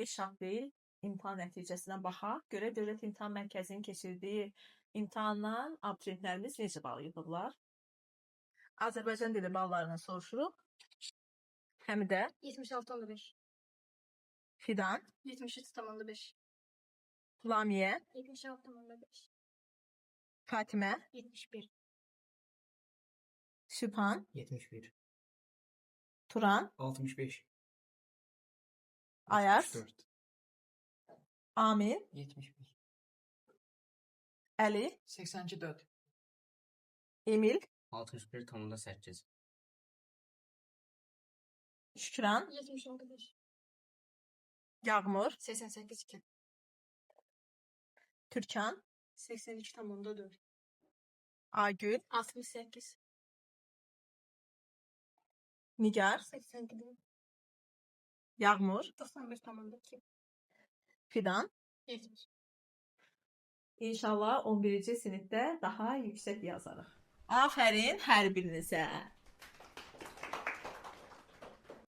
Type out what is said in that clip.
Ümumiyyətlə şart deyil. İmtahan nəticəsinə baxaq. Görək Dövlət İmtahan Mərkəzinin keçirdiyi imtahandan abituriyentlərimiz necə bal yığıblar? Azərbaycan dili ballarını soruşuruq. Həmidə, 76,5. Fidan, 73,5. Lamiyə, 76,5. Fatimə, 71. Sübhan, 71. Turan, 65. Ayaz, 74. Amin, 71. Əli, 84. Emil, 61,8. Şükran, 76,5. Yağmur, 88,2. Türkan, 82,4. Aygül, 68. Nigar, 82. Yağmur, 91,2. Fidan. 70. İnşallah 11-ci sinifdə daha yüksək yazarıq. Afərin hər birinizə.